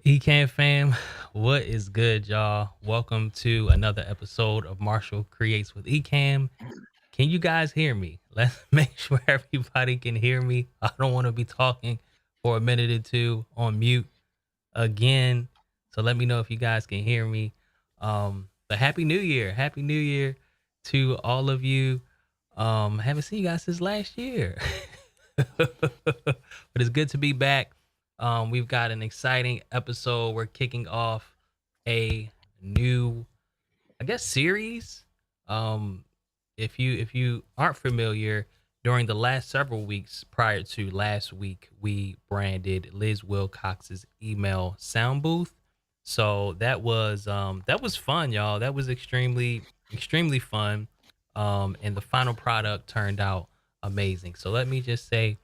Ecamm fam, what is good, y'all? Welcome to another episode of Marshall Creates with Ecamm. Can you guys hear me? Let's make sure everybody can hear me. I don't want to be talking for a minute or two on mute again. So let me know if you guys can hear me. But Happy New Year. Happy New Year to all of you. Haven't seen you guys since last year. But it's good to be back. We've got an exciting episode. We're kicking off a new, I guess, series. Um, if you aren't familiar, during the last several weeks prior to last week, we branded Liz Wilcox's email sound booth. So that was fun, y'all. That was extremely fun. And the final product turned out amazing. So let me just say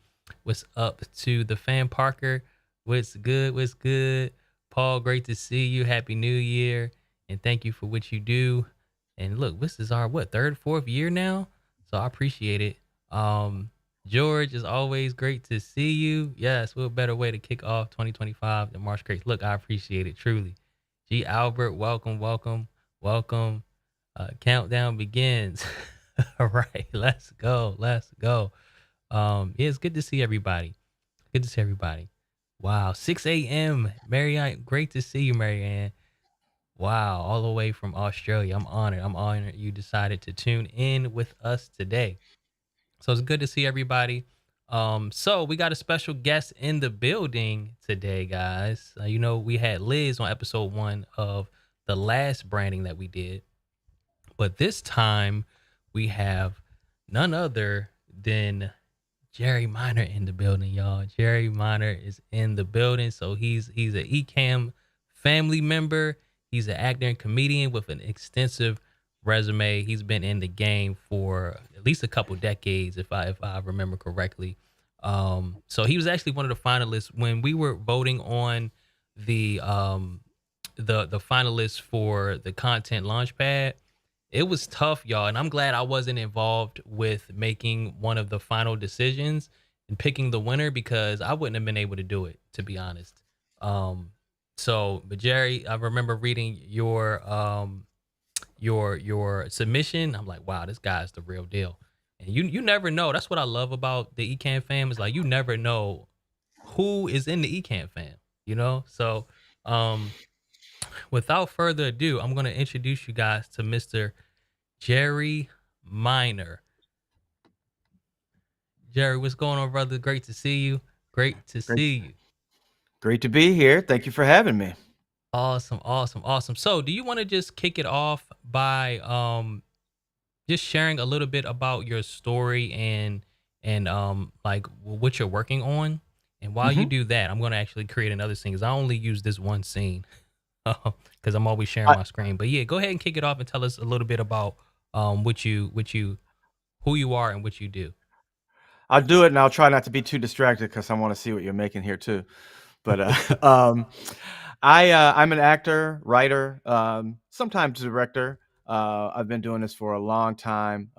what's up to the fan Parker. What's good? What's good? Paul, great to see you. Happy New Year. And thank you for what you do. And look, this is our third, fourth year now. So I appreciate it. George, is always great to see you. Yes, what better way to kick off 2025 than March Grace? Look, I appreciate it truly. G Albert, welcome, welcome, welcome. Countdown begins. All right, let's go. Let's go. Yeah, it's good to see everybody. Good to see everybody. Wow, 6 a.m. Marianne, great to see you, Marianne. Wow, all the way from Australia. I'm honored. I'm honored you decided to tune in with us today. So it's good to see everybody. So we got a special guest in the building today, guys. We had Liz on episode 1 of the last branding that we did, but this time we have none other than Jerry Minor in the building, y'all. Jerry Minor is in the building. So he's an Ecamm family member. He's an actor and comedian with an extensive resume. He's been in the game for at least a couple decades, if I remember correctly. So he was actually one of the finalists when we were voting on the finalists for the content launchpad. It was tough, y'all, and I'm glad I wasn't involved with making one of the final decisions and picking the winner because I wouldn't have been able to do it, to be honest. Um, but Jerry, I remember reading your submission. I'm like, wow, this guy's the real deal. And you never know. That's what I love about the Ecamm fam is like you never know who is in the Ecamm fam, you know? So um without further ado, I'm gonna introduce you guys to Mr. Jerry Minor. Jerry, what's going on, brother? Great to see you. Great to Great, see you. great to be here. Thank you for having me. Awesome, awesome, awesome. So, do you want to just kick it off by just sharing a little bit about your story and like what you're working on? And while you hmm do that, I'm going to actually create another scene because I only use this one scene because I'm always sharing I, my screen. But yeah, go ahead and kick it off and tell us a little bit about what you who you are and what you do. I'll do it, and I'll try not to be too distracted because I want to see what you're making here too. But I'm an actor, writer, sometimes director. I've been doing this for a long time.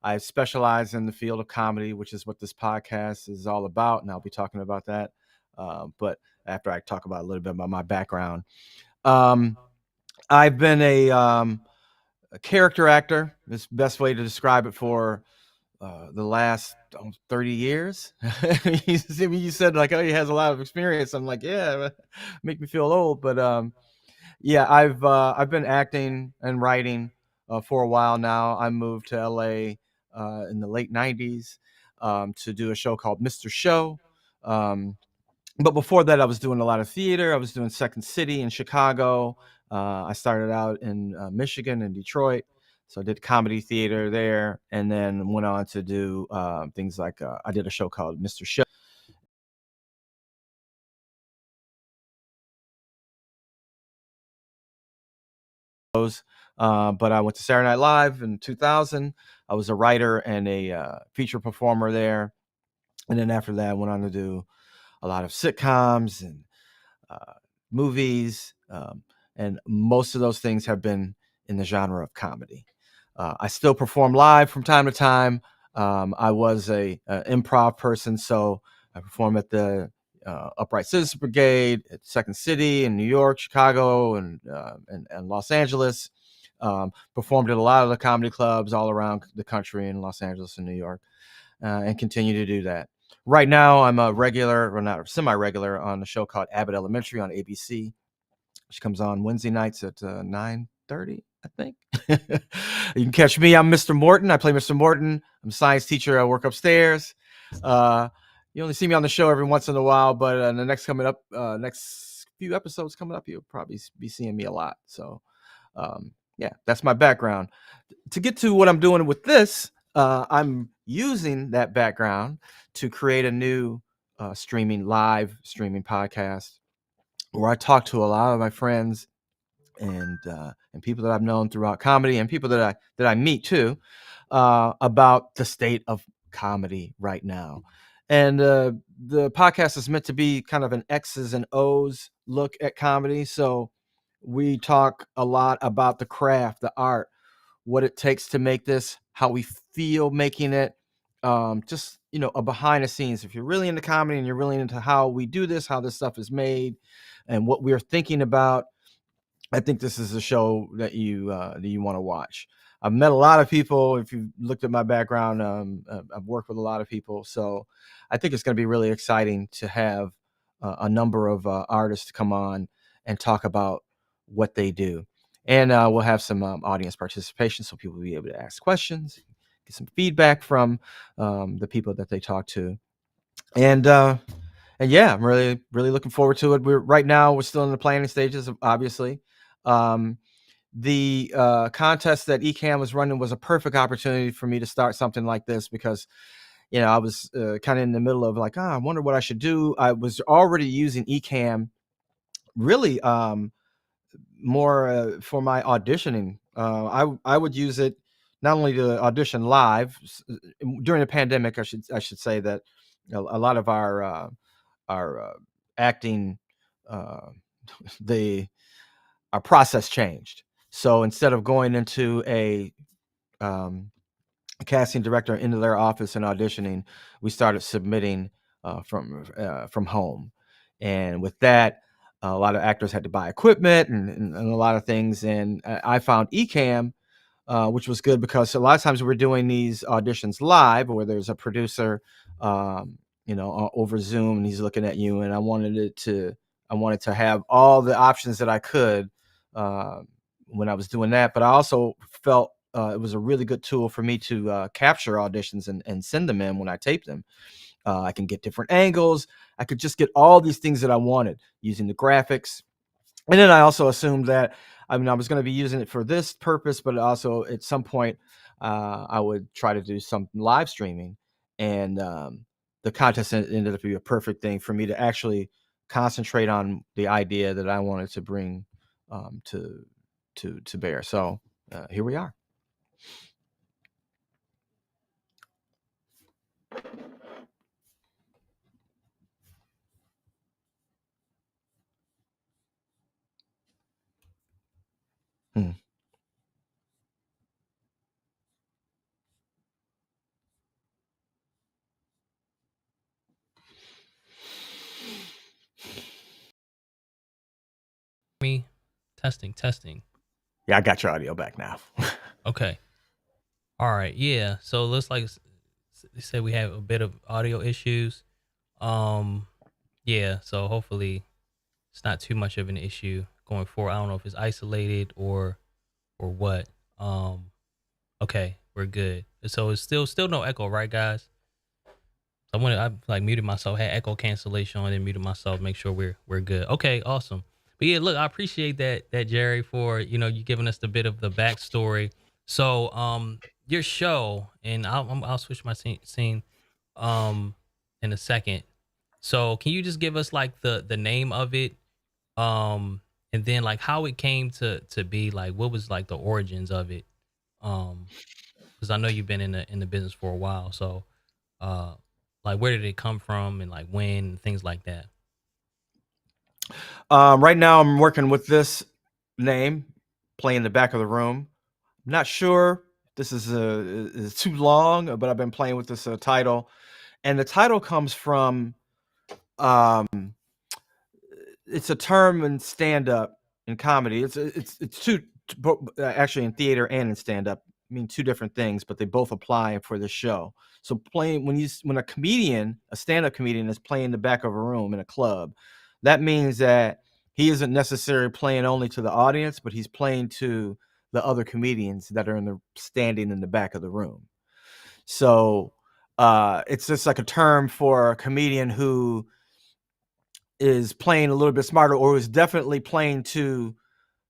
I specialize in the field of comedy, which is what this podcast is all about, and I'll be talking about that. But after I talk about a little bit about my background, um, I've been a character actor. Is the best way to describe it for the last 30 years. You said like, oh, he has a lot of experience. I'm like, yeah, make me feel old. But yeah, I've been acting and writing for a while now. I moved to LA in the late 90s to do a show called Mr. Show. Um, but before that, I was doing a lot of theater. I was doing Second City in Chicago. I started out in Michigan and Detroit. So I did comedy theater there, and then went on to do things like I did a show called Mr. Shows. But I went to Saturday Night Live in 2000. I was a writer and a feature performer there. And then after that, I went on to do a lot of sitcoms and uh, movies, and most of those things have been in the genre of comedy. I still perform live from time to time. I was a improv person, so I perform at the Upright Citizens Brigade at Second City in New York, Chicago, and Los Angeles. Performed at a lot of the comedy clubs all around the country in Los Angeles and New York, and continue to do that. Right now, I'm a regular, or not semi-regular, on a show called Abbott Elementary on ABC, which comes on Wednesday nights at 9:30, I think. You can catch me. I'm Mr. Morton. I play Mr. Morton. I'm a science teacher. I work upstairs. You only see me on the show every once in a while, but in the next few episodes coming up, you'll probably be seeing me a lot. So, yeah, that's my background. To get to what I'm doing with this, I'm using that background to create a new live streaming podcast where I talk to a lot of my friends and people that I've known throughout comedy, and people that I meet too, about the state of comedy right now. And the podcast is meant to be kind of an X's and O's look at comedy. So we talk a lot about the craft, the art, what it takes to make this, how we feel making it, just a behind the scenes. If you're really into comedy and you're really into how we do this, how this stuff is made, and what we're thinking about, I think this is a show that you want to watch. I've met a lot of people. If you looked at my background, I've worked with a lot of people, so I think it's going to be really exciting to have a number of artists come on and talk about what they do, and we'll have some audience participation, so people will be able to ask questions, get some feedback from the people that they talk to, and yeah, I'm really, really looking forward to it. We're still in the planning stages, obviously. Um, the contest that Ecamm was running was a perfect opportunity for me to start something like this, because I was kind of in the middle of like, I wonder what I should do. I was already using Ecamm really more for my auditioning. I would use it not only to audition live during the pandemic. I should say that a lot of our acting, uh, the our process changed. So instead of going into um, a casting director into their office and auditioning, we started submitting from home. And with that, a lot of actors had to buy equipment and a lot of things. And I found Ecamm, which was good, because a lot of times we're doing these auditions live where there's a producer, over Zoom, and he's looking at you. And I wanted to have all the options that I could uh, when I was doing that. But I also felt it was a really good tool for me to capture auditions and send them in when I tape them. I can get different angles. I could just get all these things that I wanted using the graphics. And then I also assumed that, I was going to be using it for this purpose, but also at some point I would try to do some live streaming. And the contest ended up being a perfect thing for me to actually concentrate on the idea that I wanted to bring to bear. So here we are. Hmm. Me, testing, testing. Yeah, I got your audio back now. Okay. All right. Yeah. So it looks like they said we have a bit of audio issues. Um, yeah. So hopefully it's not too much of an issue going forward. I don't know if it's isolated or what. Okay, we're good. So it's still no echo, right, guys? I like muted myself, had echo cancellation on, and muted myself, make sure we're good. Okay, awesome. But yeah, look, I appreciate that Jerry, for you giving us the bit of the backstory. So your show, and I'll switch my scene in a second. So can you just give us like the name of it, and then like how it came to be, like what was like the origins of it, because I know you've been in the business for a while, so uh like where did it come from, and like when, and things like that. Right now, I'm working with this name, playing the back of the room. I'm not sure if this is too long, but I've been playing with this title, and the title comes from um, it's a term in stand up and comedy. It's two, actually, in theater and in stand up mean two different things, but they both apply for the show. So playing when a comedian, a stand up comedian, is playing the back of a room in a club, that means that he isn't necessarily playing only to the audience, but he's playing to the other comedians that are standing in the back of the room. So it's just like a term for a comedian who is playing a little bit smarter, or is definitely playing to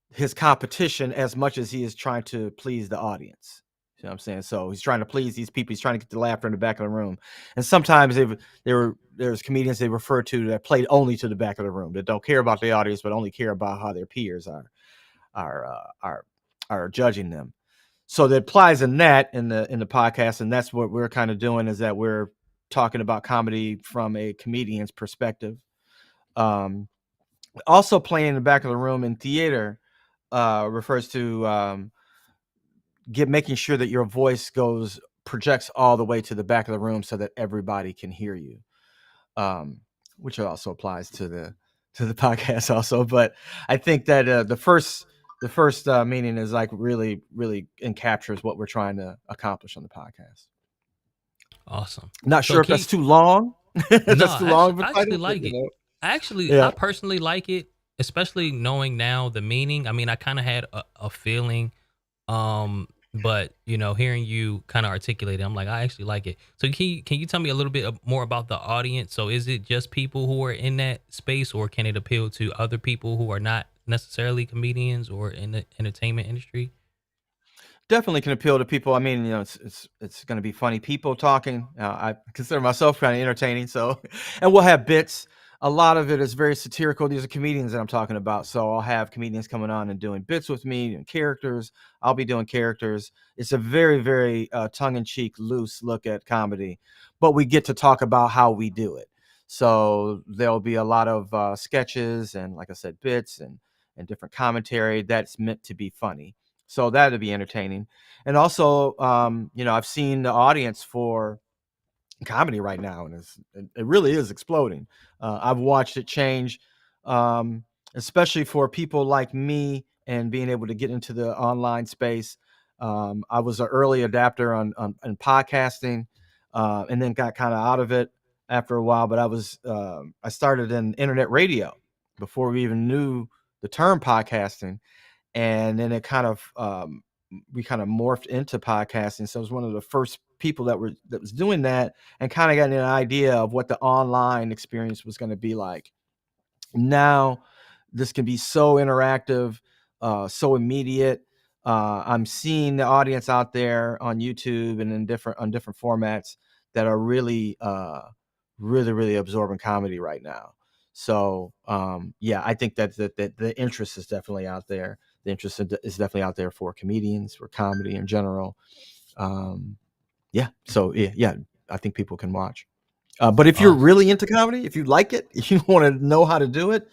his competition as much as he is trying to please the audience. You know what I'm saying? So he's trying to please these people. He's trying to get the laughter in the back of the room. And sometimes there's comedians they refer to that played only to the back of the room, that don't care about the audience, but only care about how their peers are are judging them. So that applies in the podcast, and that's what we're kind of doing, is that we're talking about comedy from a comedian's perspective. Um, Also, playing in the back of the room in theater refers to making sure that your voice projects all the way to the back of the room so that everybody can hear you. Um, which also applies to the podcast also. But I think that the first meaning is like really really captures what we're trying to accomplish on the podcast. Awesome. Not So sure if can that's you, too long. no, That's too long of a I actually title, but like it. I yeah, personally like it, especially knowing now the meaning. I mean, I kind of had a feeling, but hearing you kind of articulate it, I'm like, I actually like it. So can you tell me a little bit more about the audience? So is it just people who are in that space, or can it appeal to other people who are not necessarily comedians or in the entertainment industry? definitely can appeal to people. I mean, it's going to be funny people talking. I consider myself kind of entertaining, so and we'll have bits. A lot of it is very satirical. These are comedians that I'm talking about, so I'll have comedians coming on and doing bits with me and characters. I'll be doing characters. It's a very, very tongue-in-cheek, loose look at comedy, but we get to talk about how we do it. So there'll be a lot of sketches and, like I said, bits and different commentary that's meant to be funny. So that'd be entertaining. And also, I've seen the audience for comedy right now, and it really is exploding. I've watched it change, um, especially for people like me and being able to get into the online space. I was an early adapter on podcasting, and then got kind of out of it after a while. But I started in internet radio before we even knew the term podcasting, and then we kind of morphed into podcasting. So I was one of the first people that was doing that, and kind of got an idea of what the online experience was going to be like. Now this can be so interactive, so immediate. I'm seeing the audience out there on YouTube and on different formats that are really really really absorbing comedy right now. So yeah, I think that the interest is definitely out there. The interest is definitely out there for comedians, for comedy in general. Um, yeah, so yeah, I think people can watch. But if you're Awesome. really into comedy, if you like it, if you want to know how to do it,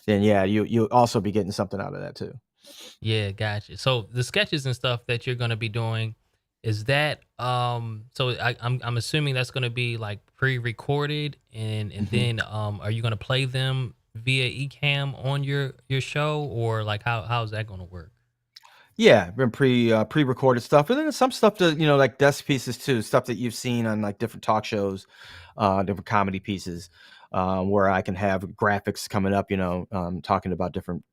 then yeah, you'll also be getting something out of that too. Yeah, gotcha. So the sketches and stuff that you're gonna be doing, is that so I'm assuming that's gonna be like pre-recorded, and Mhm. then are you gonna play them via Ecamm on your show, or like how's that gonna work? Yeah, been pre-recorded stuff, and then some stuff that like desk pieces too, stuff that you've seen on like different talk shows, different comedy pieces, where I can have graphics coming up, talking about different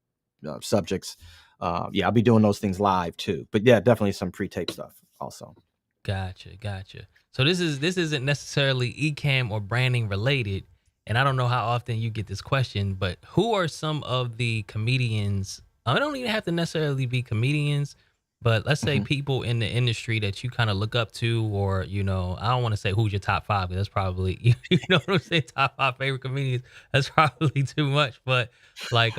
subjects. Yeah, I'll be doing those things live too, but yeah, definitely some pre-tape stuff also. Gotcha, gotcha. So this isn't necessarily Ecamm or branding related, and I don't know how often you get this question, but who are some of the comedians? I don't even have to necessarily be comedians, but let's say Mhm. people in the industry that you kind of look up to, or I don't want to say who's your top five, because that's probably you know what I'm saying, top five favorite comedians. That's probably too much, but like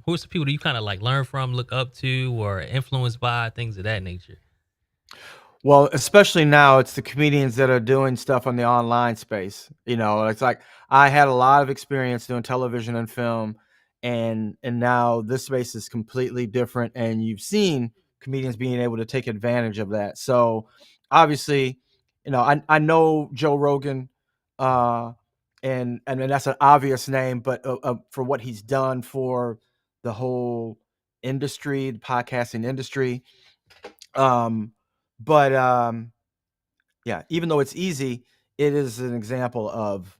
who's the people that you kind of like learn from, look up to, or influenced by, things of that nature? Well, especially now, it's the comedians that are doing stuff on the online space. It's like I had a lot of experience doing television and film, and now this space is completely different. And you've seen comedians being able to take advantage of that. So obviously, I know Joe Rogan. Uh, and that's an obvious name, but for what he's done for the whole industry, the podcasting industry. Um, but yeah, even though it's easy, it is an example of,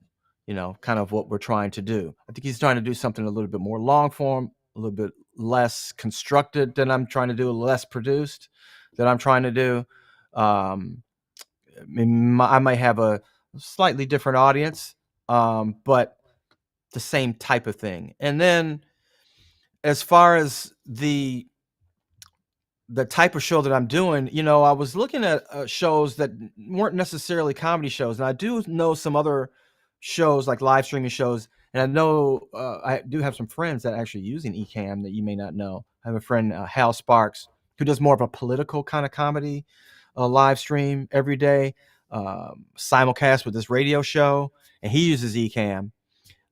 kind of what we're trying to do. I think he's trying to do something a little bit more long form, a little bit less constructed than I'm trying to do, less produced than I'm trying to do. Um, I might have a slightly different audience, but the same type of thing. And then as far as the type of show that I'm doing, I was looking at shows that weren't necessarily comedy shows, and I do know some other shows like live streaming shows, and I know I do have some friends that are actually using Ecamm that you may not know. I have a friend, Hal Sparks, who does more of a political kind of comedy live stream every day, simulcast with this radio show, and he uses Ecamm.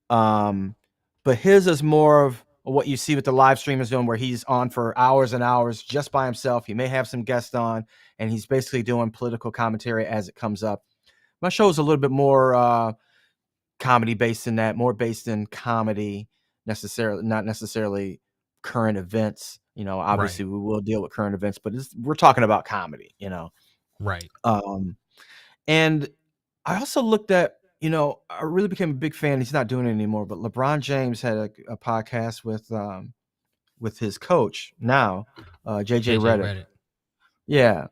Um, but his is more of what you see with the live stream is doing, where he's on for hours and hours just by himself. He may have some guests on, and he's basically doing political commentary as it comes up. My show is a little bit more comedy based in that, more based in comedy, necessarily not necessarily current events. Right. Obviously we will deal with current events, but we're talking about comedy. Right. Um, and I also looked at, I really became a big fan. He's not doing it anymore, but LeBron James had a podcast with his coach now, JJ JJ Redick. Reddit. Yeah,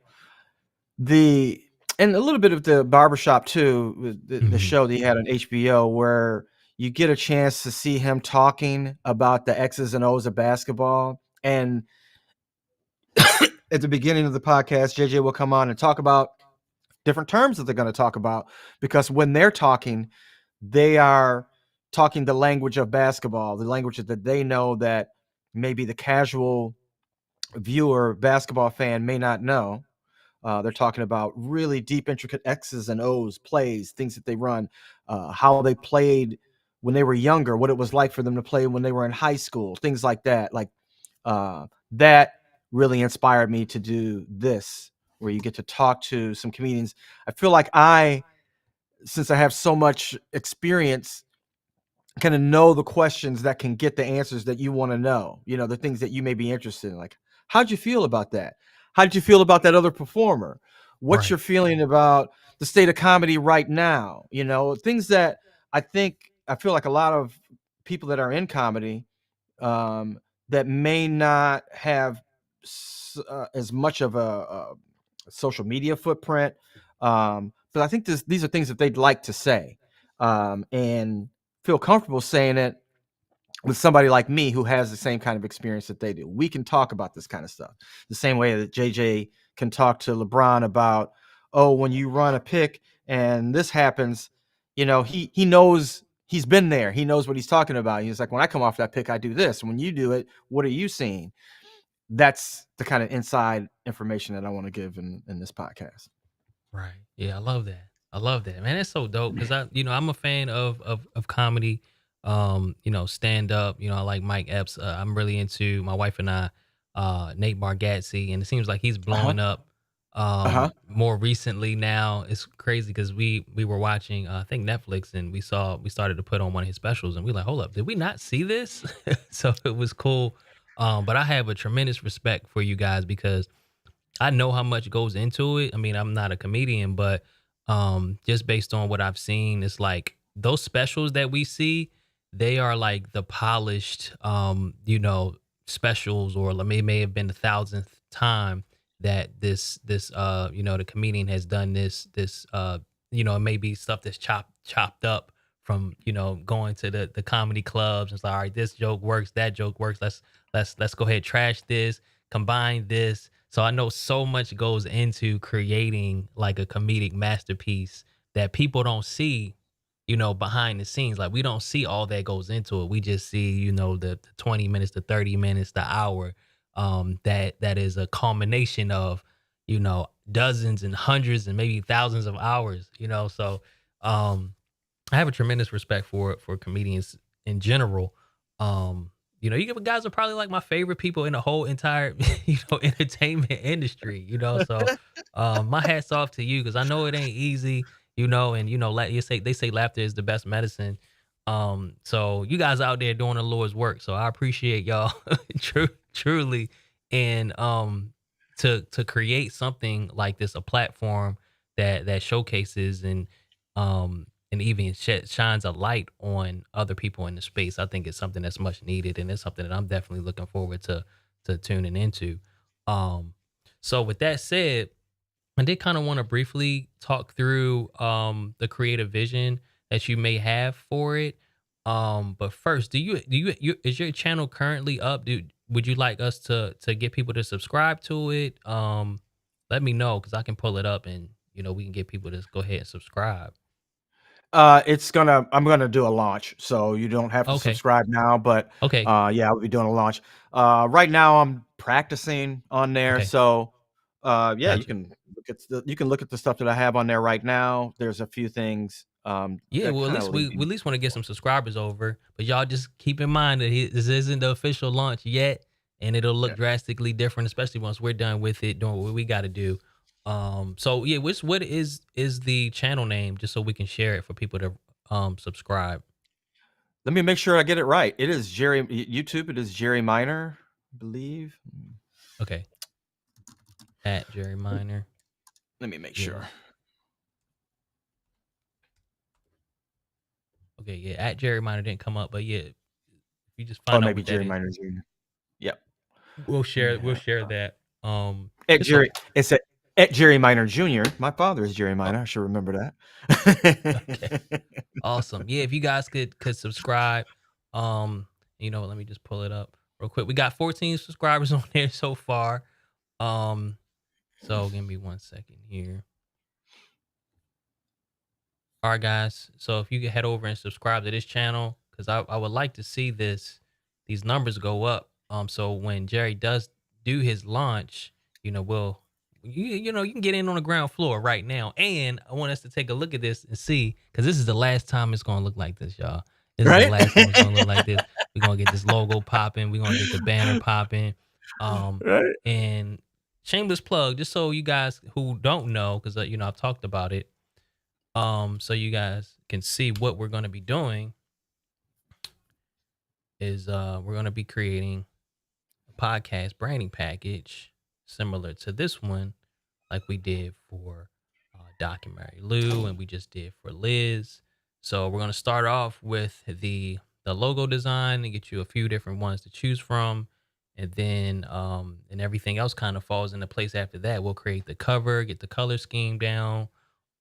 the and a little bit of the barbershop too, with the Mhm. show that he had on HBO, where you get a chance to see him talking about the X's and O's of basketball. And at the beginning of the podcast, JJ will come on and talk about different terms that they're going to talk about, because when they're talking, they are talking the language of basketball, the language that they know that maybe the casual viewer, basketball fan may not know. They're talking about really deep, intricate X's and O's, plays, things that they run, how they played when they were younger, what it was like for them to play when they were in high school, things like that. Like that really inspired me to do this, where you get to talk to some comedians. I feel like since I have so much experience, kind of know the questions that can get the answers that you want to know, the things that you may be interested in. Like, how'd you feel about that? How did you feel about that other performer? What's your Right. feeling about the state of comedy right now? Things that I feel like a lot of people that are in comedy, um, that may not have as much of a social media footprint. But I think these are things that they'd like to say, and feel comfortable saying it with somebody like me who has the same kind of experience that they do. We can talk about this kind of stuff the same way that JJ can talk to LeBron about, oh, when you run a pick and this happens, he knows, he's been there. He knows what he's talking about. He's like, when I come off that pick, I do this. When you do it, what are you seeing? That's the kind of inside information that I want to give in this podcast. Right. Yeah, I love that. I love that, man. That's so dope because I'm a fan of comedy. Stand up. I like Mike Epps. I'm really into my wife and I, Nate Bargatze, and it seems like he's Uh-huh. blowing up. Uh-huh. More recently now, it's crazy because we were watching, I think Netflix, and we started to put on one of his specials, and we like, hold up, did we not see this? So it was cool. But I have a tremendous respect for you guys because I know how much goes into it. I mean, I'm not a comedian, but just based on what I've seen, it's like those specials that we see, they are like the polished specials, or may have been the thousandth time that the comedian has done it may be stuff that's chopped up from, going to the comedy clubs. It's like, all right, this joke works, that joke works. Let's go ahead, trash this, combine this. So I know so much goes into creating like a comedic masterpiece that people don't see, behind the scenes. Like we don't see all that goes into it. We just see, the 20 minutes, the 30 minutes, the hour. That is a culmination of, dozens and hundreds and maybe thousands of hours. So um I have a tremendous respect for comedians in general. You guys are probably like my favorite people in the whole entire entertainment industry. So my hats off to you because I know it ain't easy. And like they say laughter is the best medicine. So you guys out there doing the Lord's work. So I appreciate y'all truly. And to create something like this, a platform that showcases and even shines a light on other people in the space. I think it's something that's much needed, and it's something that I'm definitely looking forward to tuning into. Um, so with that said, I did kind of want to briefly talk through the creative vision that you may have for it. But first, is your channel currently up? Would you like us to get people to subscribe to it? Let me know because I can pull it up and we can get people to go ahead and subscribe. I'm gonna do a launch, so you don't have to Okay. subscribe now, but Okay. yeah, I'll be doing a launch. Right now I'm practicing on there, Okay. so yeah, Gotcha. you can look at the stuff that I have on there right now. There's a few things Yeah, that well, at kind of least we lead at me. least want to get some subscribers over, but y'all just keep in mind that this isn't the official launch yet, and it'll look Yeah. drastically different, especially once we're done with it, doing what we got to do. So yeah, what is the channel name, just so we can share it for people to subscribe. Let me make sure I get it right. It is YouTube. It is Jerry Minor, I believe. Okay, at Jerry Minor. Let me make Yeah. sure. Okay. Yeah. At Jerry Minor didn't come up, but yeah, if you just Oh, find out maybe what that Jerry is, Minor Jr. Yep. we'll Yeah. share that. At It's okay. Jerry, it's at Jerry Minor Jr. My father is Jerry Minor. I should remember Okay. that. Awesome. Yeah, if you guys could subscribe, let me just pull it up real quick. We got 14 subscribers on there so far. Um, so give me 1 second here. All right, guys. So if you could head over and subscribe to this channel, because I would like to see these numbers go up. So when Jerry does do his launch, you can get in on the ground floor right now. And I want us to take a look at this and see, because this is the last time it's gonna look like this, y'all. This is the Right? last time it's gonna look like this. We're gonna get this logo popping, we're gonna get the banner popping. Um, Right? and shameless plug, just so you guys who don't know, because I've talked about it, so you guys can see what we're going to be doing is we're going to be creating a podcast branding package similar to this one, like we did for Doc and Mary Lou, and we just did for Liz. So we're going to start off with the logo design and get you a few different ones to choose from, and then and everything else kind of falls into place after that. We'll create the cover, get the color scheme down,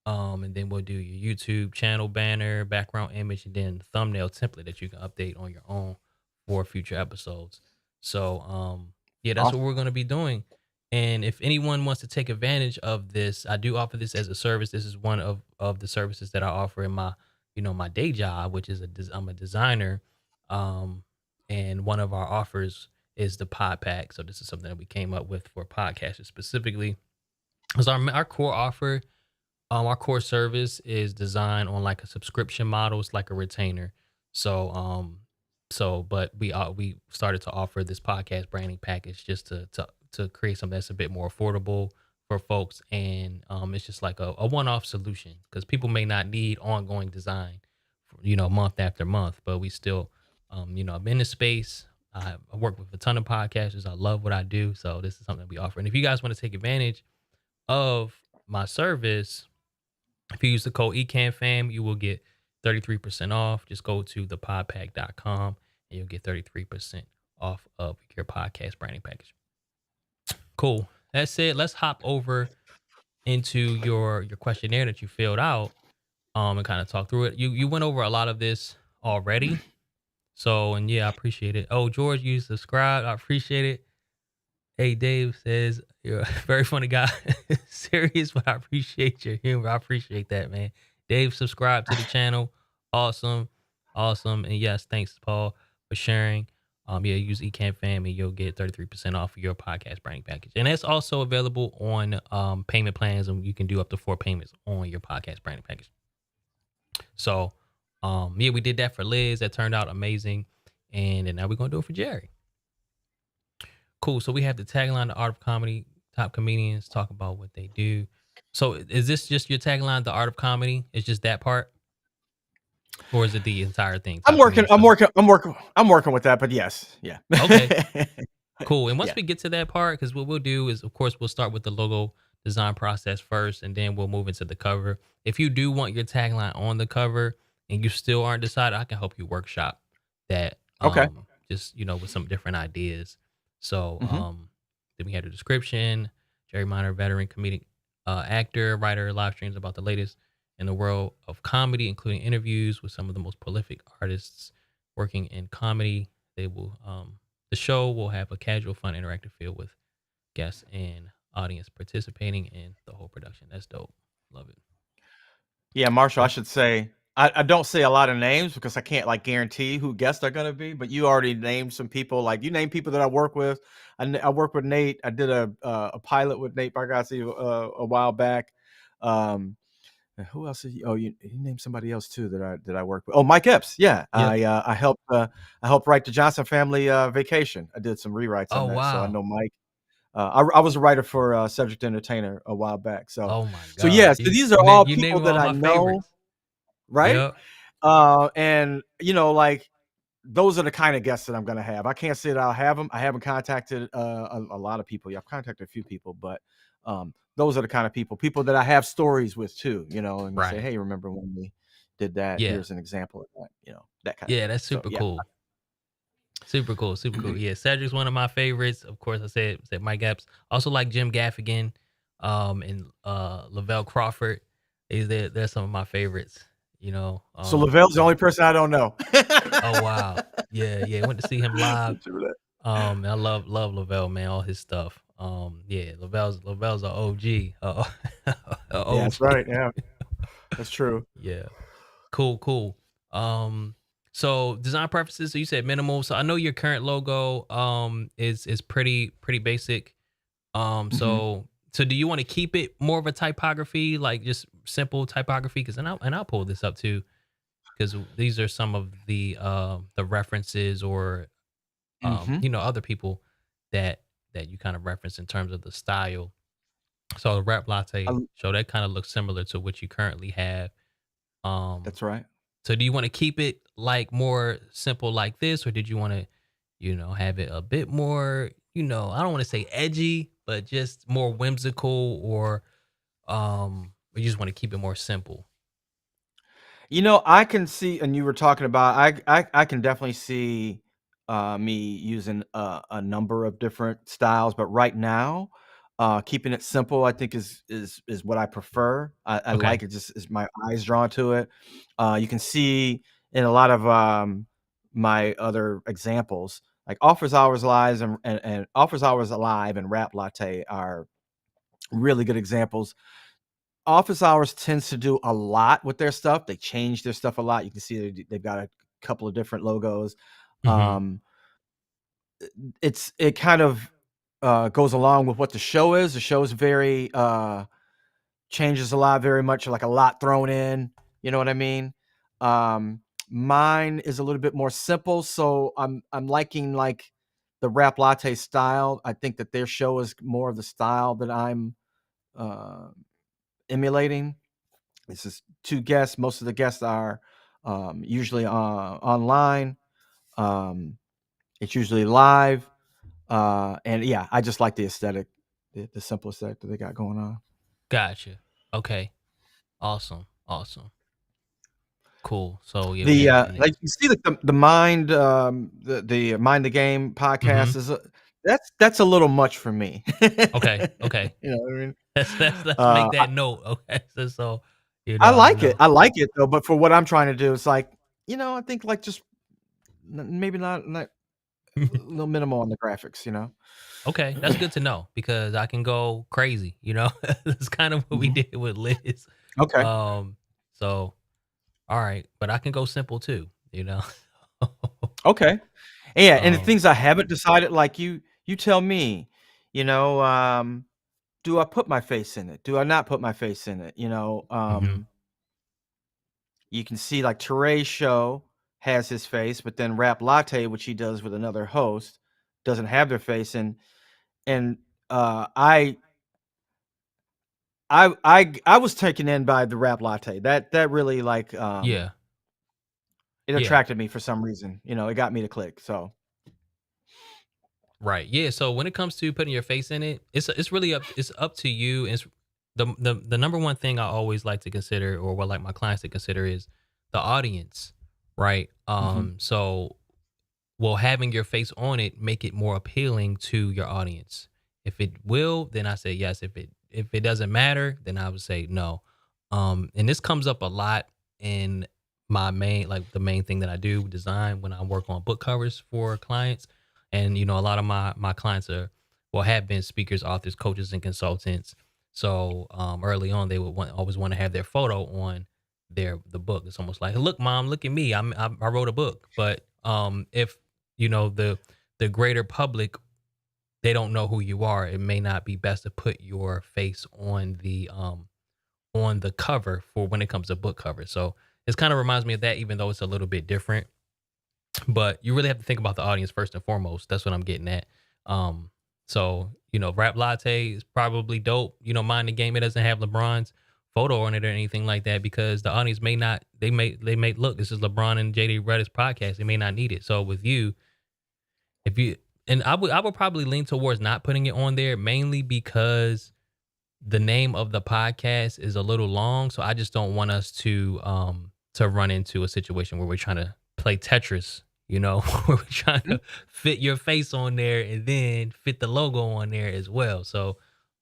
and then we'll do your YouTube channel banner, background image, and then the thumbnail template that you can update on your own for future episodes. So, yeah, that's what Awesome. we're going to be doing. And if anyone wants to take advantage of this, I do offer this as a service. This is one of the services that I offer in my day job, which is I'm a designer. Um, and one of our offers is the pod pack. So this is something that we came up with for podcasters specifically. Because our core offer, our core service is designed on like a subscription model. It's like a retainer. So, but we started to offer this podcast branding package just to create something that's a bit more affordable for folks, and it's just like a one-off solution because people may not need ongoing design, month after month. But we still, I'm in the space. I work with a ton of podcasters. I love what I do, so this is something that we offer. And if you guys want to take advantage of my service, if you use the code ECAMFAM, you will get 33% off. Just go to thepodpack.com and you'll get 33% off of your podcast branding package. Cool. That's it. Let's hop over into your questionnaire that you filled out and kind of talk through it. You went over a lot of this already. So, and yeah, I appreciate it. Oh, George, you subscribed. I appreciate it. Hey, Dave says you're a very funny guy. Serious, but I appreciate your humor. I appreciate that, man. Dave, subscribe to the channel. Awesome, awesome, and yes, thanks, Paul, for sharing. Yeah, use Ecamm and you'll get 33% off of your podcast branding package, and that's also available on payment plans, and you can do up to 4 payments on your podcast branding package. So, yeah, we did that for Liz. That turned out amazing, and then now we're gonna do it for Jerry. Cool. So we have the tagline, the art of comedy. Top comedians talk about what they do. So is this just your tagline, the art of comedy? It's just that part, or is it the entire thing? I'm Typing working. more I'm so. working. I'm working. I'm working with that. But yes, yeah, Okay. Cool. And once yeah. we get to that part, because what we'll do is, of course, we'll start with the logo design process first, and then we'll move into the cover. If you do want your tagline on the cover and you still aren't decided, I can help you workshop that. Okay. Just with some different ideas. So Hmm. then we had a description. Jerry Minor, veteran comedic actor, writer, live streams about the latest in the world of comedy, including interviews with some of the most prolific artists working in comedy. They will The show will have a casual, fun, interactive feel with guests and audience participating in the whole production. That's dope. Love it. Yeah, Marshall. I Okay. should say I don't say a lot of names because I can't like guarantee who guests are gonna be. But you already named some people. Like you named people that I work with. I work with Nate. I did a pilot with Nate Bargatze a while back. Um, who else? Oh, you named somebody else too that I work with. Oh, Mike Epps. Yeah, Yep. I helped write the Johnson Family Vacation. I did some rewrites Oh on that, so I wow. know Mike. I was a writer for Subject Entertainer a while back. Oh my So yeah, gosh. so You these are you name all you people naming that all I my know, favorites. right? Yep. And like those are the kind of guests that I'm gonna have. I can't say that I'll have them. I haven't contacted a lot of people. Yeah, I've contacted a few people, but those are the kind of people that I have stories with too. And say, Right. hey, remember when we did that? Yeah. Here's an example of that. That kind of Yeah. thing. That's So super yeah. cool. Super cool. Super cool. Yeah. Cedric's one of my favorites. Of course, I said Mike Epps. Also like Jim Gaffigan, and Lavelle Crawford. They're some of my favorites. You know. So Lavelle's the So only person I don't know. oh wow. Yeah. Yeah. Went to see him live. True that. I love Lavelle, man, all his stuff. Yeah, Lavelle's a OG, a Yeah, that's OG. right. Yeah, that's true. Yeah, cool, cool. Um, so design preferences. So you said minimal. So I know your current logo is pretty basic. Hmm. So do you want to keep it more of a typography, like just simple typography? Because I'll pull this up too, because these are some of the references or Hmm. other people that you kind of reference in terms of the style. So the rap latte show that kind of looks similar to what you currently have. Um, That's right. so do you want to keep it like more simple like this, or did you want to, have it a bit more, I don't want to say edgy, but just more whimsical, or you just want to keep it more simple? I can see, and you were talking about, I can definitely see me using a number of different styles, but right now, keeping it simple, I think is what I prefer. I Okay. like it, just is my eyes drawn to it. You can see in a lot of my other examples, like Offers Hours Live and Offers Hours Alive and Rap Latte are really good examples. Office Hours tends to do a lot with their stuff. They change their stuff a lot. You can see they've got a couple of different logos. Mm-hmm. Um, it kind of goes along with what the show is. The show is very changes a lot, very much like a lot thrown in. You know what I mean? Um, Mine is a little bit more simple, so I'm liking like the rap latte style. I think that their show is more of the style that I'm uh, emulating. This is two guests. Most of the guests are usually online. Um, it's usually live. And yeah, I just like the aesthetic, the simple aesthetic that they got going on. Gotcha. Okay. Awesome. Awesome. Cool. So yeah, we The have and like you see the mind the mind the game mm-hmm. podcast is that's a little much for me. Okay. Okay. You know what I mean? Let's Uh, make that note. Okay. So I I like it. know. I like it though, but for what I'm trying to do, it's like I think like just maybe not a little minimal on the graphics. Okay, that's good to know because I can go crazy, That's kind of what we Mhm. did with Liz. Okay. Um, so all right, but I can go simple too. Okay. Yeah, and the Um, things I haven't decided, like you tell me, you know, um, do I put my face in it? Do I not put my face in it? mhm. You can see like Teray's show has his face, but then Rap Latte, which he does with another host, doesn't have their face. And I I was taken in by the rap latte. That really like Yeah. it Yeah. attracted me for some reason. It got me to click. So Right. Yeah. So when it comes to putting your face in it, it's really up to you. It's the number one thing I always like to consider, or what like my clients to consider, is the audience. Right. hmm So will having your face on it make it more appealing to your audience? If it will, then I say yes. If it doesn't matter, then I would say no. And this comes up a lot in my main, like the main thing that I do, design, when I work on book covers for clients. And a lot of my clients are, well, have been speakers, authors, coaches, and consultants. So early on, they would always want to have their photo on the book. It's almost like, look, mom, look at me. I wrote a book. But if the greater public, they don't know who you are, it may not be best to put your face on the cover for when it comes to book covers. So this kind of reminds me of that, even though it's a little bit different. But you really have to think about the audience first and foremost. That's what I'm getting at. So rap latte is probably dope. Mind the game, it doesn't have LeBron's photo on it or anything like that, because the audience may not, they may look, this is LeBron and JD Reddick's podcast, they may not need it. So with you, if you and I would probably lean towards not putting it on there, mainly because the name of the podcast is a little long. So I just don't want us to run into a situation where we're trying to play Tetris, where we're trying Mhm. to fit your face on there and then fit the logo on there as well. So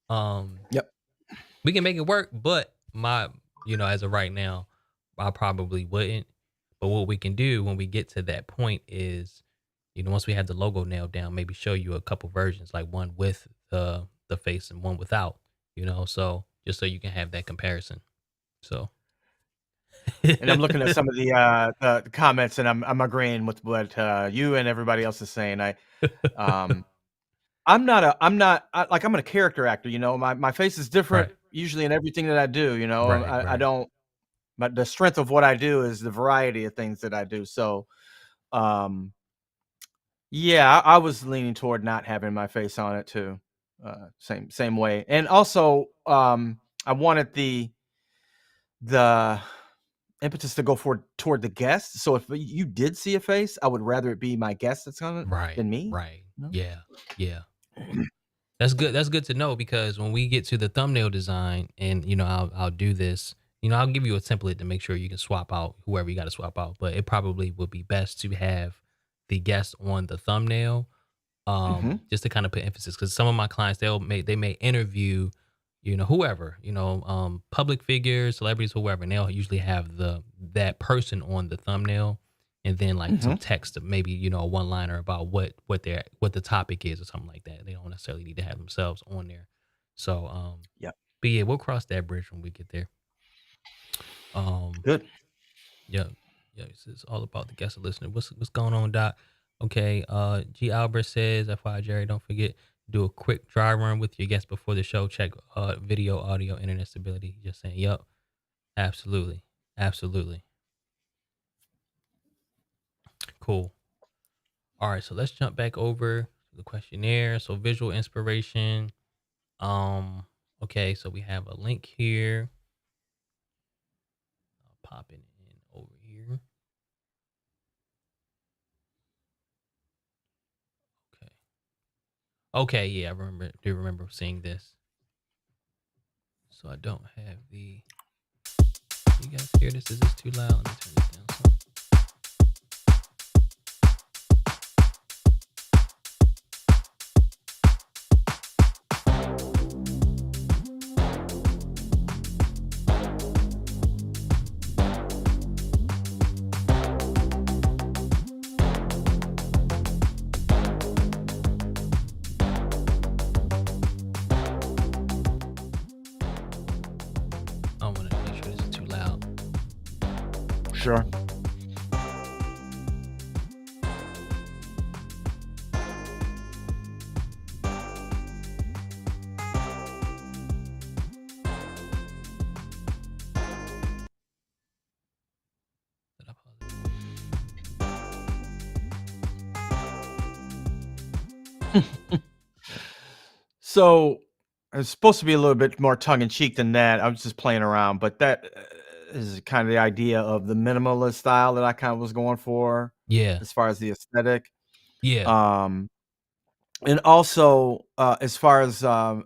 um Yep. we can make it work, but as of right now, I probably wouldn't. But what we can do when we get to that point is, once we have the logo nailed down, maybe show you a couple versions, like one with the face and one without, so just so you can have that comparison. So And I'm looking at some of the comments, and I'm agreeing with what you and everybody else is saying. Um, I'm a character actor. My face is different Right, usually in everything that I do. right, I right. don't. But the strength of what I do is the variety of things that I do. So, um, yeah, I was leaning toward not having my face on it too. Same way, and also, I wanted the impetus to go for toward the guest. So if you did see a face, I would rather it be my guest that's on it Right, than me. right. No. Yeah, yeah. That's good. That's good to know, because when we get to the thumbnail design, and I'll do this. I'll give you a template to make sure you can swap out whoever you got to swap out. But it probably would be best to have the guest on the thumbnail, hmm just to kind of put emphasis, because some of my clients, they may interview, whoever, public figures, celebrities, whoever, and they'll usually have that person on the thumbnail, and then like some hmm text, maybe a one liner about what the topic is or something like that. They don't necessarily need to have themselves on there. So Yep. but yeah, we'll cross that bridge when we get there. um Good. Yeah, yeah. It's all about the guest and listener. What's going on, Doc? Okay. G Albert says, FYI, Jerry, don't forget, do a quick dry run with your guest before the show. Check video, audio, internet stability. Just saying, yup, absolutely, absolutely, cool. All right, so let's jump back over to the questionnaire. So visual inspiration. Um, okay, so we have a link here. I'll pop it in over here. Okay. Okay, yeah, do remember seeing this. So I don't have the. You guys hear this? Is this too loud? Let me turn this down some. I want to make sure this is too loud. Sure. Did I pause it? So It's supposed to be a little bit more tongue in cheek than that. I was just playing around, but that is kind of the idea of the minimalist style that I kind of was going for Yeah. as far as the aesthetic. Yeah. Um, and also as far as right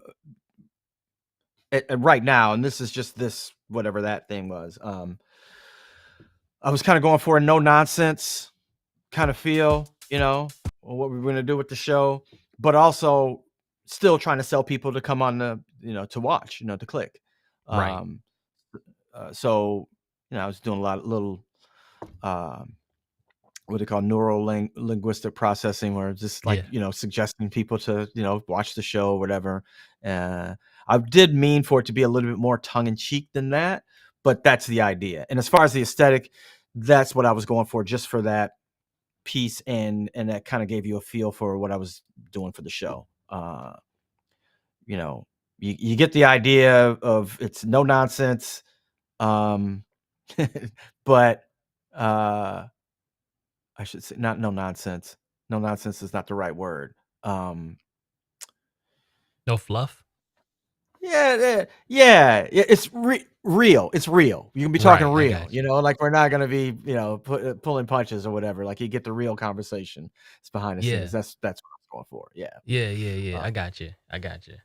now, and this is just this whatever that thing was. I was kind of going for a no nonsense kind of feel, what we're going to do with the show, but also still trying to sell people to come on to watch, to click. Right. Um, so, I was doing a lot of little, um, what they call linguistic processing, where just like, Yeah. suggesting people to, watch the show or whatever. Uh, I did mean for it to be a little bit more tongue in cheek than that, but that's the idea. And as far as the aesthetic, that's what I was going for, just for that piece, and that kind of gave you a feel for what I was doing for the show. You know, you get the idea of it's no nonsense, um, but I should say not no nonsense. No nonsense is not the right word. Um, No fluff. it's real. It's real. You can be talking Right. I real. got you. Like we're not gonna be pulling punches or whatever. Like you get the real conversation. It's behind the scenes. Yeah. That's what I'm going for. Yeah. Yeah. Yeah. Yeah. Uh, I got you. I got you.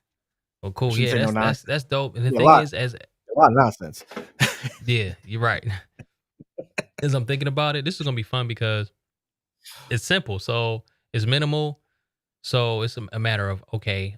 Well, I cool. shouldn't Yeah. say no That's nonsense. that's dope. And the Yeah, thing is, as a lot of nonsense. yeah, you're right. As I'm thinking about it, this is gonna be fun because it's simple. So it's minimal. So it's a matter of, okay,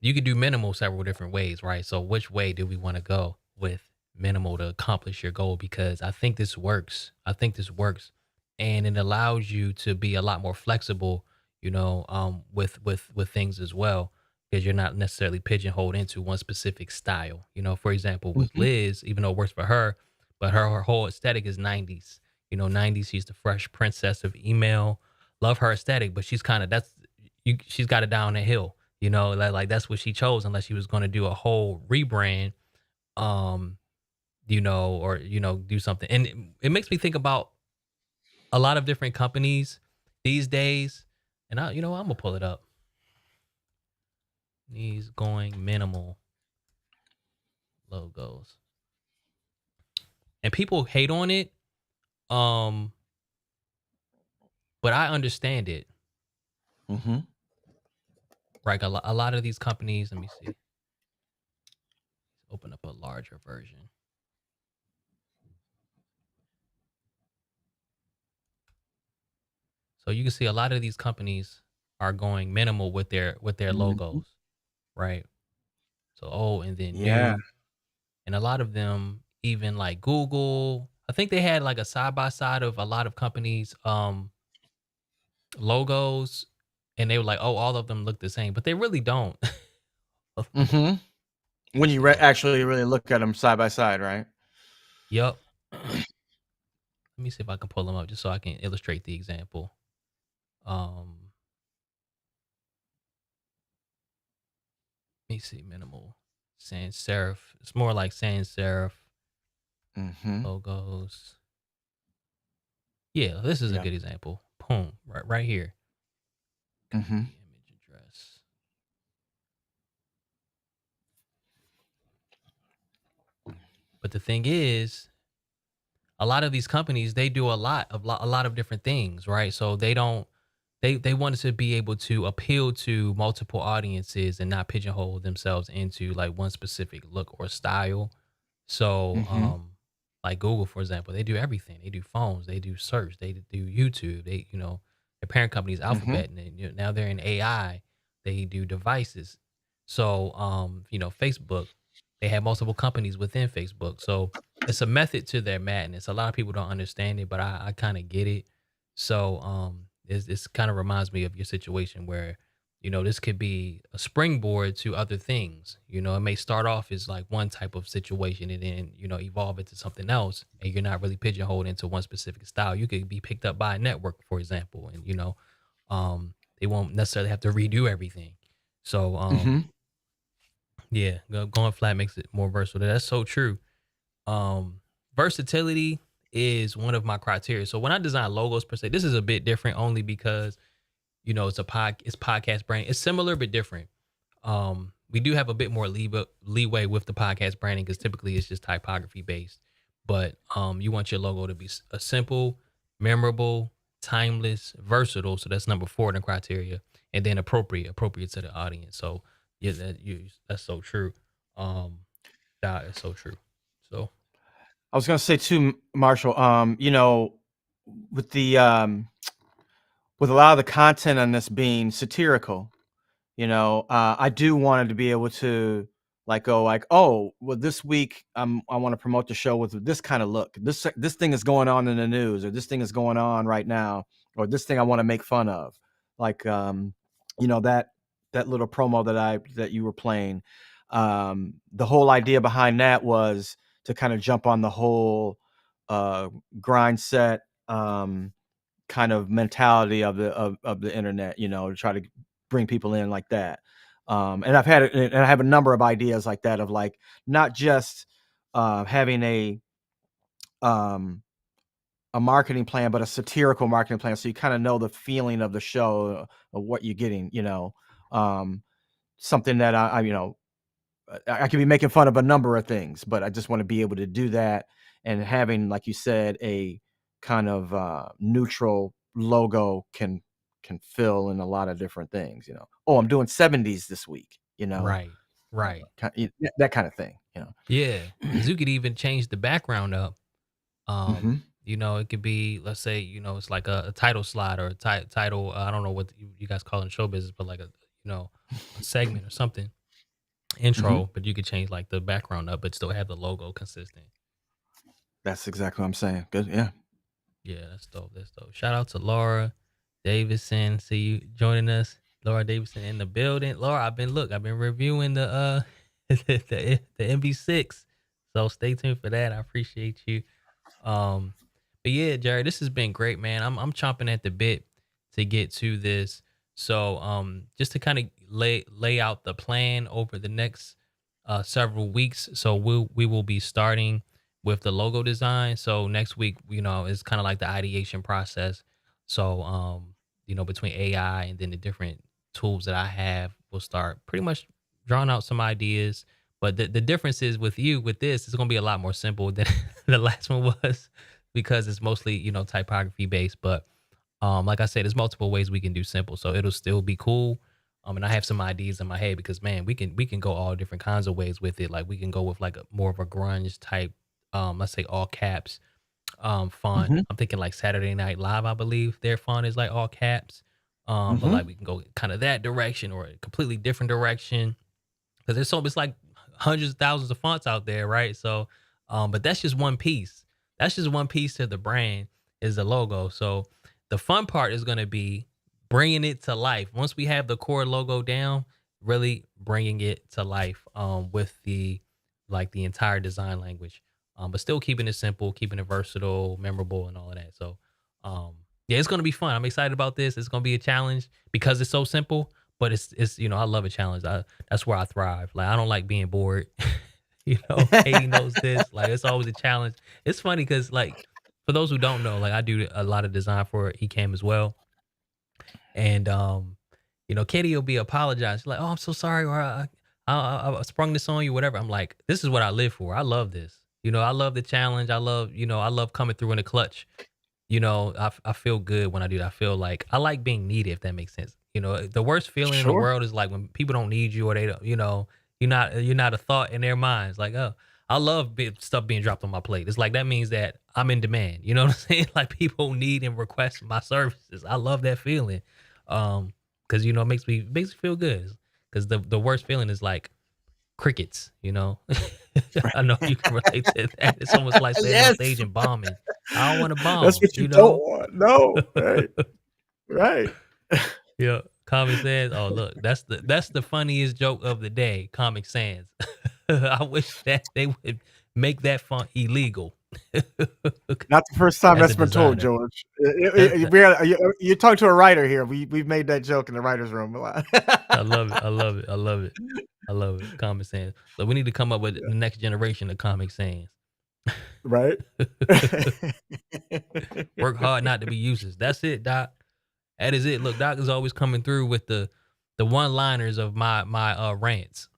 you could do minimal several different ways, right? So which way do we want to go with minimal to accomplish your goal? Because I think this works. I think this works, and it allows you to be a lot more flexible, with things as well, because you're not necessarily pigeonholed into one specific style. For example, with Mhm, Liz, even though it works for her, but her whole aesthetic is 90s. 90s. She's the fresh princess of email. Love her aesthetic, but she's kind of she's got it down the hill. Like that's what she chose, unless she was going to do a whole rebrand, um, or do something. And it makes me think about a lot of different companies these days. And I'm gonna pull it up. These going minimal logos, and people hate on it. Um, but I understand it. mhm, Right, a lot of these companies. Let me see. Open up a larger version, so you can see a lot of these companies are going minimal with their mhm. logos, right? So old and then Yeah, new. And a lot of them, even like Google, I think they had like a side by side of a lot of companies' logos, and they were like, "Oh, all of them look the same," but they really don't. Let mhm. me When you see. Hold on. actually really look at them side by side, right? Yep. Let me see if I can pull them up just so I can illustrate the example. Let me see. Minimal sans serif. It's more like sans serif Mhm. logos. Yeah, this is a Yeah. good example. Boom. Right here. Mhm. Copy image address. But the thing is, a lot of these companies, they do a lot of different things, right? So they wanted to be able to appeal to multiple audiences and not pigeonhole themselves into like one specific look or style. So, Mhm. like Google, for example, they do everything. They do phones, they do search, they do YouTube. Their parent company is Mhm. Alphabet, and then, now they're in AI. They do devices. So, Facebook, they have multiple companies within Facebook. So it's a method to their madness. A lot of people don't understand it, but I kind of get it. So, this kind of reminds me of your situation where this could be a springboard to other things. It may start off as like one type of situation and then, evolve into something else. And you're not really pigeonholed into one specific style. You could be picked up by a network, for example, and, they won't necessarily have to redo everything. So, Mhm. yeah, going flat makes it more versatile. That's so true. Um, Versatility is one of my criteria. So when I design logos per se, this is a bit different only because it's podcast brand. It's similar but different. we do have a bit more leeway with the podcast branding because typically it's just typography based. But you want your logo to be a simple, memorable, timeless, versatile. So that's number 4 in the criteria, and then appropriate to the audience. So yeah, that's so true. Um, that is so true. So I was gonna say too, Marshall. With the with a lot of the content on this being satirical, I do want it to be able to like go like, oh, well, this week I want to promote the show with this kind of look. This thing is going on in the news, or this thing is going on right now, or this thing I want to make fun of. Like that little promo that you were playing. The whole idea behind that was to kind of jump on the whole uh grind set kind of mentality of the internet, to try to bring people in like that. And I have a number of ideas like that of like not just having um, a marketing plan, but a satirical marketing plan, so you kind of know the feeling of the show, of what you're getting. Um, Something that I could be making fun of a number of things, but I just want to be able to do that, and having, like you said, a kind of neutral logo can fill in a lot of different things. Oh, I'm doing 70s this week. right, right, That kind of thing. yeah, because you could even change the background up. Hmm. It could be, let's say, it's like a title slide or a title. I don't know what you guys call it in show business, but like a segment or something Hmm. intro. But you could change like the background up, but still have the logo consistent. That's exactly what I'm saying. Good. Yeah. Yeah, that's dope. That's dope. Shout out to Laura Davidson. See you joining us. Laura Davidson in the building. Laura, I've been reviewing the the MV6. So stay tuned for that. I appreciate you. Um, but yeah, Jerry, this has been great, man. I'm chomping at the bit to get to this. So just to kind of lay out the plan over the next several weeks. So we will be starting with the logo design. So next week, is kind of like the ideation process. So between AI and then the different tools that I have, we'll start pretty much drawing out some ideas. But the difference is with you with this, it's gonna be a lot more simple than the last one was because it's mostly, typography based. But like I said, there's multiple ways we can do simple. So it'll still be cool. And I have some ideas in my head because man, we can go all different kinds of ways with it. Like we can go with like a more of a grunge type, let's say all caps font. Hmm. I'm thinking like Saturday Night Live, I believe their font is like all caps. But Hmm. like we can go kind of that direction or a completely different direction because it's like hundreds of thousands of fonts out there, right? So, but that's just one piece. That's just one piece to the brand is the logo. So the fun part is going to be bringing it to life. Once we have the core logo down, really bringing it to life with the entire design language, but still keeping it simple, keeping it versatile, memorable, and all of that. So, yeah, it's going to be fun. I'm excited about this. It's going to be a challenge because it's so simple, but it's I love a challenge. That's where I thrive. Like I don't like being bored. Katie knows this. Like it's always a challenge. It's funny because like for those who don't know, like I do a lot of design for Ecamm as well. And Katie will be apologizing. She's like, "Oh, I'm so sorry," or I sprung this on you, whatever. I'm like, this is what I live for. I love this. I love the challenge. I love coming through in the clutch. I feel good when I do that. I feel like I like being needed, if that makes sense. The worst feeling in the Sure. world is like when people don't need you or they don't, you're not a thought in their minds. Like, oh, I love stuff being dropped on my plate. It's like that means that I'm in demand. You know what I'm saying? Like people need and request my services. I love that feeling. Because it makes me feel good. Because the worst feeling is like crickets. I know you can relate to that. It's almost like standing on Yes. stage and bombing. I don't want to That's bomb, what you don't want. No. Right. Right. Yeah. Comic Sans. Oh, look, that's the funniest joke of the day. Comic Sans. I wish that they would make that font illegal. Not the first time As a that's been told, designer, George. that, that- You talk to a writer here. We've made that joke in the writers' room a lot. I love it. I love it. I love it. I love it. Comic Sans. So we need to come up with the next generation of Comic Sans. Right? Work hard not to be useless. That's it, Doc. That is it. Look, Doc is always coming through with the the one-liners of my rants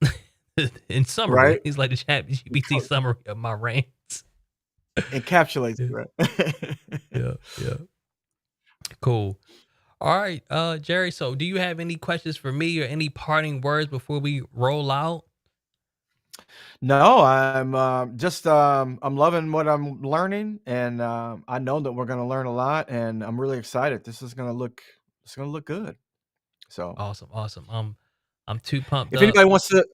in summary. Right? He's like the chat GPT summary of my rants. Encapsulates Yeah, it, right? yeah, yeah. Cool. All right, Jerry. So, do you have any questions for me or any parting words before we roll out? No, I'm loving what I'm learning, and I know that we're gonna learn a lot, and I'm really excited. It's gonna look good. So, Awesome, awesome. I'm too pumped if up. anybody wants to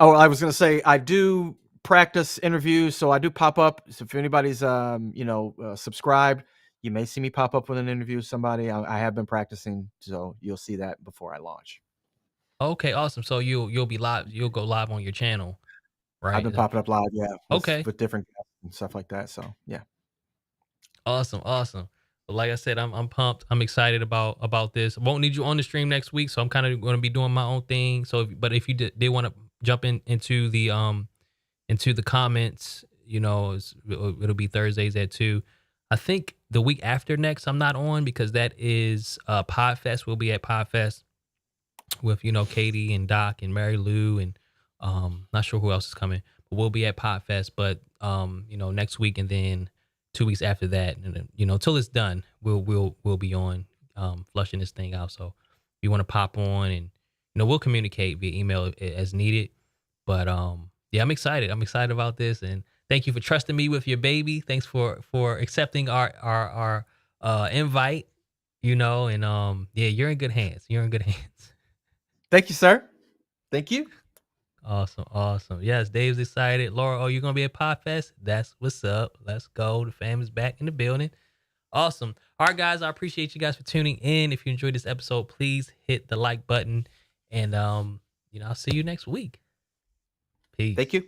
oh, I was gonna say I do practice interviews, so I do pop up. So if anybody's, subscribed, you may see me pop up with an interview with somebody. I have been practicing, so you'll see that before I launch. Okay, awesome. So you'll be live. You'll go live on your channel, I've right? been popping up live, yeah, Okay. with different guests and stuff like that, so, yeah. Awesome, awesome. But like I said, I'm pumped. I'm excited about this. I won't need you on the stream next week, so I'm kind of going to be doing my own thing. So, but if you did want to jump into the comments, it'll be Thursdays at 2. I think the week after next I'm not on because that is Podfest. We'll be at Podfest with Katie and Doc and Mary Lou and not sure who else is coming, but we'll be at Podfest. But next week and then 2 weeks after that, and then, till it's done, we'll be on flushing this thing out. So if you want to pop on, and we'll communicate via email as needed. But yeah, I'm excited. I'm excited about this, and thank you for trusting me with your baby. Thanks for accepting our invite. And yeah, you're in good hands. You're in good hands. Thank you, sir. Thank you. Awesome, awesome. Yes, Dave's excited. Laura, oh, you're gonna be at Podfest? That's what's up. Let's go. The fam is back in the building. Awesome. All right, guys. I appreciate you guys for tuning in. If you enjoyed this episode, please hit the like button. And I'll see you next week. Thank Peace. you.